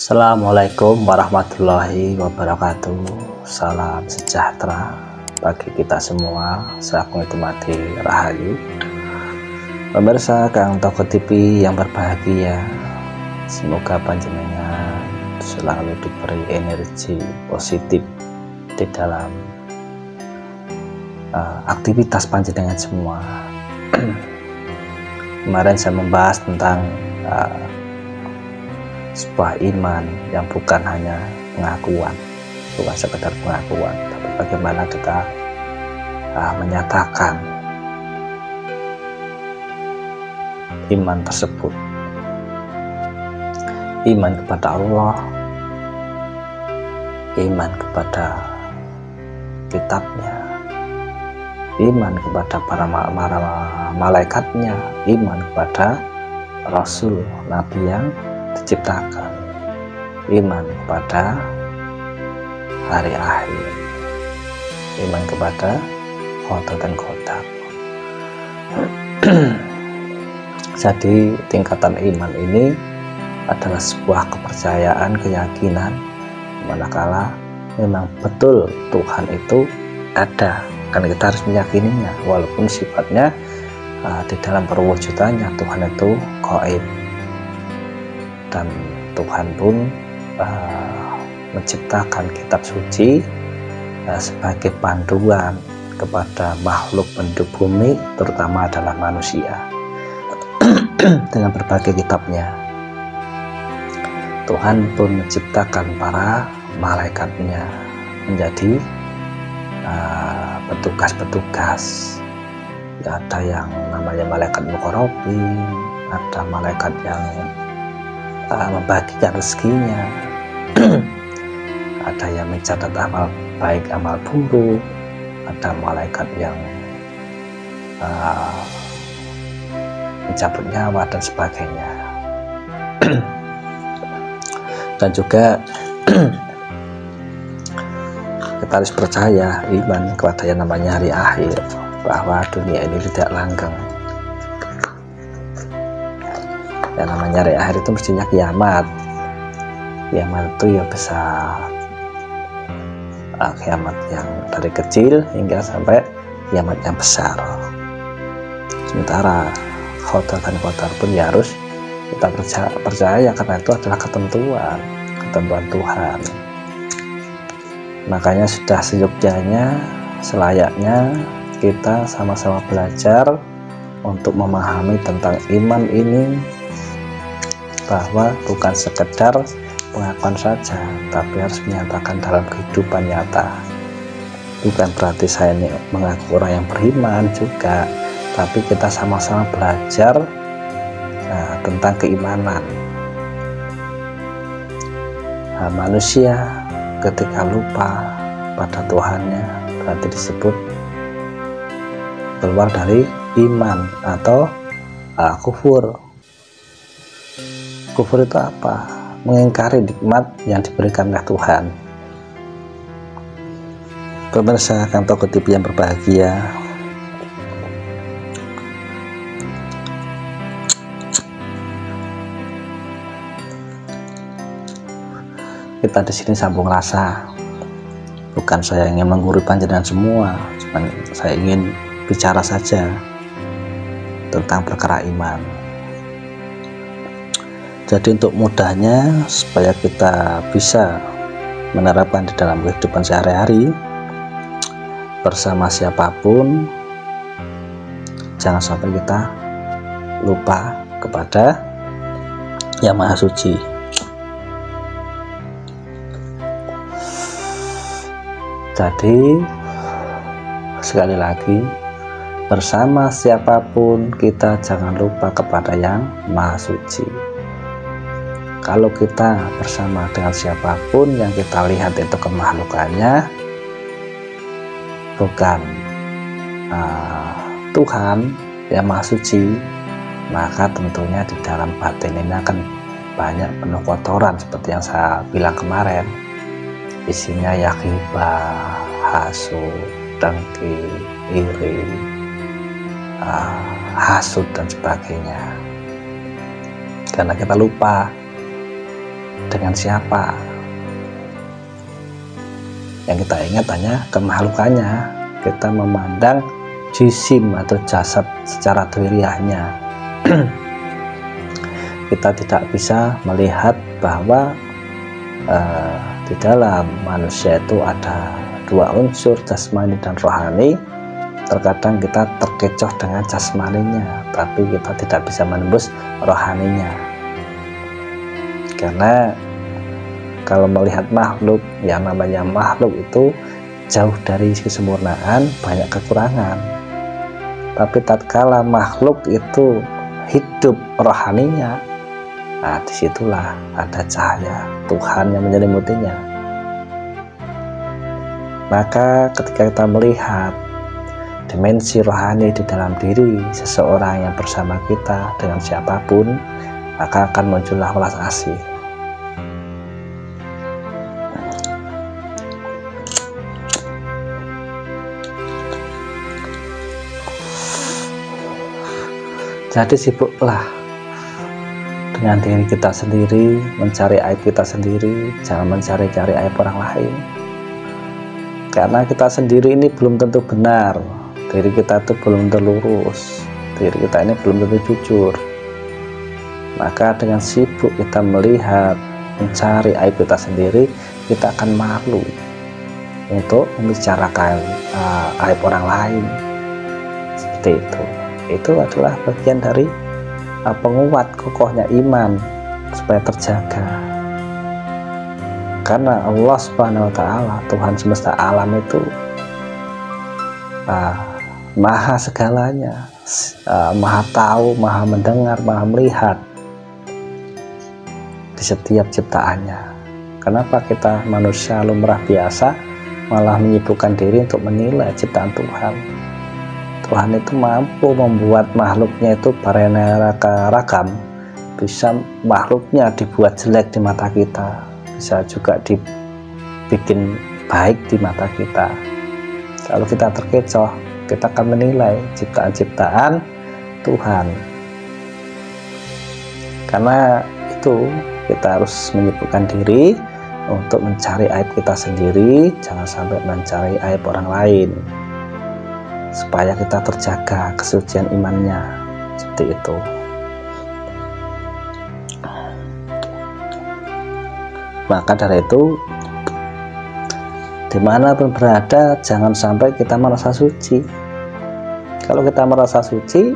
Assalamualaikum warahmatullahi wabarakatuh. Salam sejahtera bagi kita semua. Salam itu mati rahayu. Pemirsa Kang Toko TV yang berbahagia, semoga panjenengan selalu diberi energi positif di dalam aktivitas panjenengan semua. Kemarin saya membahas tentang sebuah iman yang bukan hanya pengakuan, bukan sekedar pengakuan, tapi bagaimana kita menyatakan iman tersebut. Iman kepada Allah, iman kepada kitabnya, iman kepada para malaikatnya, iman kepada Rasul Nabi yang diciptakan, iman kepada hari akhir, iman kepada qadar dan qadar. Jadi tingkatan iman ini adalah sebuah kepercayaan, keyakinan manakala memang betul Tuhan itu ada, kan kita harus meyakininya walaupun sifatnya di dalam perwujudannya Tuhan itu gaib, dan Tuhan pun menciptakan kitab suci sebagai panduan kepada makhluk penduduk bumi, terutama adalah manusia. Dengan berbagai kitabnya, Tuhan pun menciptakan para malaikatnya menjadi petugas-petugas. Ada yang namanya malaikat muqarrabin, ada malaikat yang membagikan rezekinya, ada yang mencatat amal baik amal buruk, ada malaikat yang mencabut nyawa dan sebagainya. Dan juga kita harus percaya, iman kepada yang namanya hari akhir, bahwa dunia ini tidak langgeng. Yang namanya hari akhir itu mestinya kiamat. Kiamat itu ya bisa kiamat yang dari kecil hingga sampai kiamat yang besar. Sementara qadar dan qadar pun ya harus kita percaya karena itu adalah ketentuan Tuhan. Makanya sudah seyogyanya, selayaknya kita sama-sama belajar untuk memahami tentang iman ini, bahwa bukan sekedar pengakuan saja, tapi harus menyatakan dalam kehidupan nyata. Bukan berarti saya ini mengaku orang yang beriman juga, tapi kita sama-sama belajar tentang keimanan. Manusia ketika lupa pada Tuhannya berarti disebut keluar dari iman atau kufur. Kufur itu apa? Mengingkari nikmat yang diberikan oleh Tuhan. Pemirsa Kang Toko TV yang berbahagia, kita di sini sambung rasa. Bukan saya ingin menggurui panjenengan semua, cuman saya ingin bicara saja tentang perkara iman. Jadi untuk mudahnya supaya kita bisa menerapkan di dalam kehidupan sehari-hari bersama siapapun, jangan sampai kita lupa kepada Yang Maha Suci. Jadi sekali lagi, bersama siapapun kita jangan lupa kepada Yang Maha Suci. Kalau kita bersama dengan siapapun yang kita lihat itu kemakhlukannya bukan Tuhan Yang Maha Suci, maka tentunya di dalam batin ini akan banyak penuh kotoran seperti yang saya bilang kemarin. Isinya ya ghibah, hasud, dengki, iri, hasud dan sebagainya. Karena kita lupa dengan siapa. Yang kita ingat hanya kemakhlukannya. Kita memandang jisim atau jasad secara dhahiriyahnya. Kita tidak bisa melihat bahwa di dalam manusia itu ada dua unsur, jasmani dan rohani. Terkadang kita terkecoh dengan jasmaninya, tapi kita tidak bisa menembus rohaninya. Karena kalau melihat makhluk, yang namanya makhluk itu jauh dari kesempurnaan, banyak kekurangan. Tapi tatkala makhluk itu hidup rohaninya, nah disitulah ada cahaya Tuhan yang menyelimutinya. Maka ketika kita melihat dimensi rohani di dalam diri seseorang yang bersama kita dengan siapapun, maka akan muncullah welas asih. Jadi sibuklah dengan diri kita sendiri, mencari aib kita sendiri, jangan mencari-cari aib orang lain. Karena kita sendiri ini belum tentu benar, diri kita itu belum terlurus, diri kita ini belum tentu jujur. Maka dengan sibuk kita melihat, mencari aib kita sendiri, kita akan malu untuk membicarakan aib orang lain. Seperti itu. Itu adalah bagian dari penguat kokohnya iman supaya terjaga. Karena Allah Subhanahu wa Ta'ala, Tuhan semesta alam itu maha segalanya, maha tahu, maha mendengar, maha melihat di setiap ciptaannya. Kenapa kita manusia lumrah biasa malah menyibukkan diri untuk menilai ciptaan Tuhan? Tuhan itu mampu membuat makhluknya itu beraneka ragam, bisa makhluknya dibuat jelek di mata kita, bisa juga dibikin baik di mata kita. Kalau kita terkecoh, kita akan menilai ciptaan-ciptaan Tuhan. Karena itu kita harus menyibukkan diri untuk mencari aib kita sendiri, jangan sampai mencari aib orang lain, supaya kita terjaga kesucian imannya. Seperti itu. Maka dari itu, dimanapun berada, jangan sampai kita merasa suci. Kalau kita merasa suci,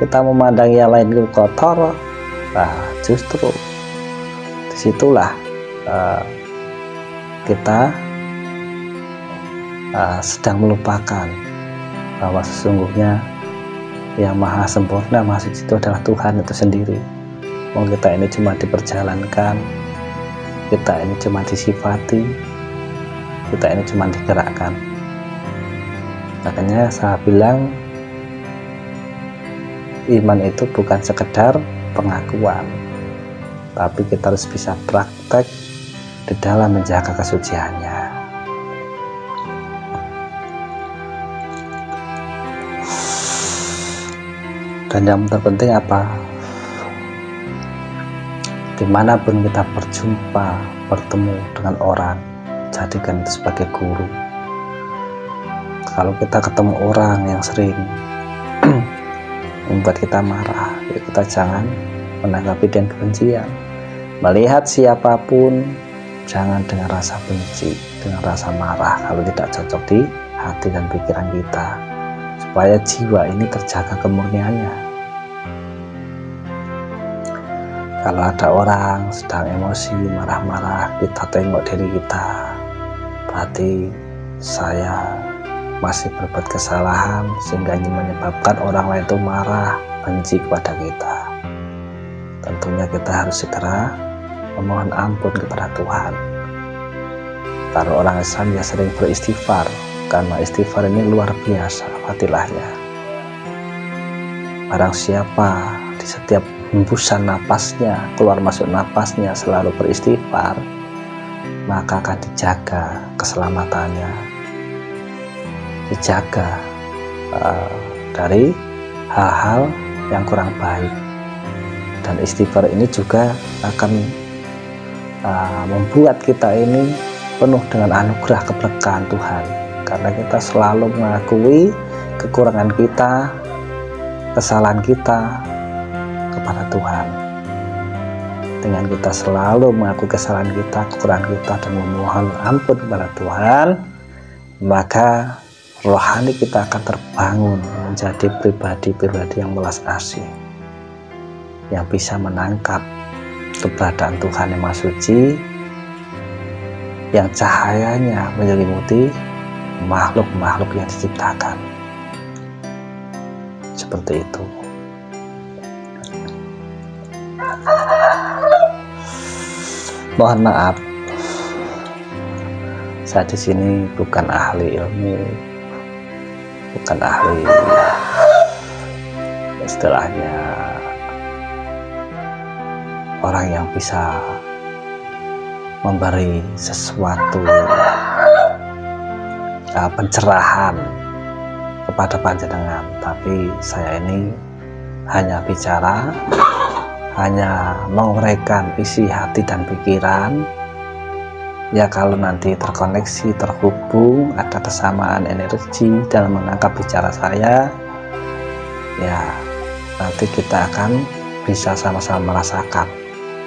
kita memandang yang lain itu kotor, nah justru disitulah kita sedang melupakan bahwa sesungguhnya yang maha sempurna, maha suci itu adalah Tuhan itu sendiri. Mau kita ini cuma diperjalankan, kita ini cuma disifati, kita ini cuma digerakkan. Makanya saya bilang iman itu bukan sekedar pengakuan, tapi kita harus bisa praktek di dalam menjaga kesuciannya. Dan yang terpenting apa? Dimanapun kita berjumpa, bertemu dengan orang, jadikan itu sebagai guru. Kalau kita ketemu orang yang sering membuat kita marah, ya kita jangan menanggapi dengan kebencian. Melihat siapapun, jangan dengan rasa benci, dengan rasa marah kalau tidak cocok di hati dan pikiran kita, supaya jiwa ini terjaga kemurniannya. Kalau ada orang sedang emosi, marah-marah, kita tengok diri kita, berarti saya masih berbuat kesalahan sehingga menyebabkan orang lain itu marah, benci kepada kita. Tentunya kita harus segera memohon ampun kepada Tuhan. Kalau orang Islam ya sering beristighfar, karena istighfar ini luar biasa fadilahnya. Barang siapa di setiap hembusan napasnya, keluar masuk napasnya selalu beristighfar, maka akan dijaga keselamatannya, dijaga dari hal-hal yang kurang baik. Dan istighfar ini juga akan membuat kita ini penuh dengan anugerah keberkahan Tuhan, karena kita selalu mengakui kekurangan kita, kesalahan kita kepada Tuhan. Dengan kita selalu mengakui kesalahan kita, kekurangan kita, dan memohon ampun kepada Tuhan, maka rohani kita akan terbangun menjadi pribadi-pribadi yang welas asih, yang bisa menangkap keberadaan Tuhan yang Maha Suci, yang cahayanya menyelimuti makhluk-makhluk yang diciptakan. Seperti itu. Mohon maaf, saya di sini bukan ahli ilmu, bukan ahli istilahnya orang yang bisa memberi sesuatu pencerahan kepada panjenengan, tapi saya ini hanya bicara, hanya menguraikan isi hati dan pikiran. Ya, kalau nanti terkoneksi, terhubung, ada kesamaan energi dalam menangkap bicara saya, ya nanti kita akan bisa sama-sama merasakan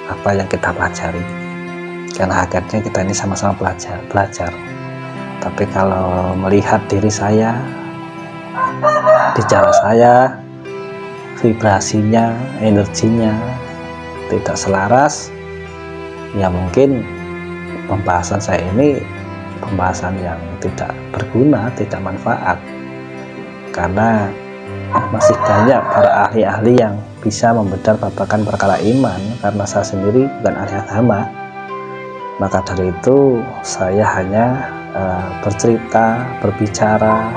apa yang kita pelajari, karena akhirnya kita ini sama-sama belajar. Tapi kalau melihat diri saya, bicara saya, vibrasinya, energinya tidak selaras, ya mungkin pembahasan saya ini pembahasan yang tidak berguna, tidak manfaat, karena masih banyak para ahli-ahli yang bisa membedah babakan perkara iman, karena saya sendiri bukan ahli agama. Maka dari itu saya hanya bercerita, berbicara,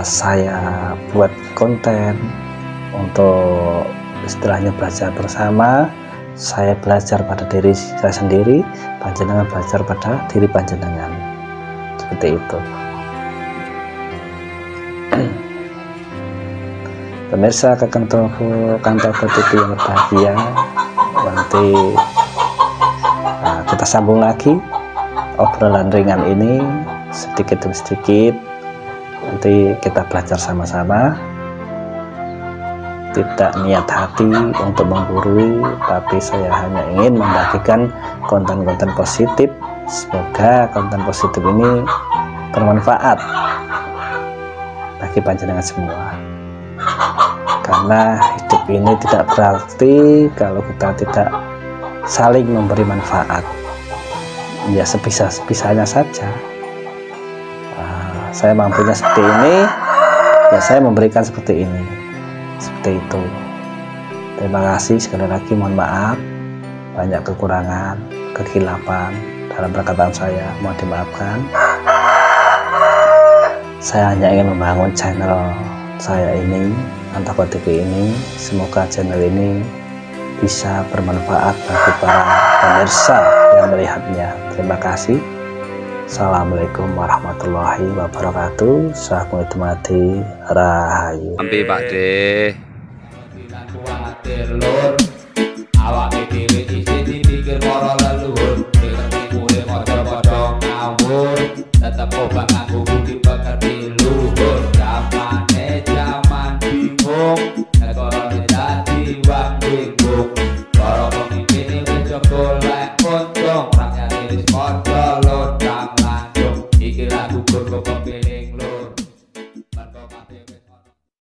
saya buat konten untuk istilahnya belajar bersama. Saya belajar pada diri saya sendiri, panjenengan belajar pada diri panjenengan. Seperti itu. Pemirsa kantor TV yang berbahagia, nanti kita sambung lagi obrolan ringan ini sedikit demi sedikit. Nanti kita belajar sama-sama. Tidak niat hati untuk menggurui, tapi saya hanya ingin membagikan konten-konten positif. Semoga konten positif ini bermanfaat bagi panjenengan semua, karena hidup ini tidak berarti kalau kita tidak saling memberi manfaat. Ya sebisa-bisanya saja. Saya mampunya seperti ini, ya saya memberikan seperti ini. Seperti itu. Terima kasih sekali lagi, mohon maaf banyak kekurangan, kehilapan dalam perkataan saya, mohon dimaafkan. Saya hanya ingin membangun channel saya ini, Antako TV ini. Semoga channel ini bisa bermanfaat bagi para pemirsa yang melihatnya. Terima kasih. Assalamualaikum warahmatullahi wabarakatuh. Sahabat mati rahayu. Ambil Pak D. Awak dhewe isih dipikir para leluhur, mulai padha-padha ngawur, tetep obah nganggo budi pekerti luhur. Zaman bingung, negara dadi wong bingung, para pemimpin wis golek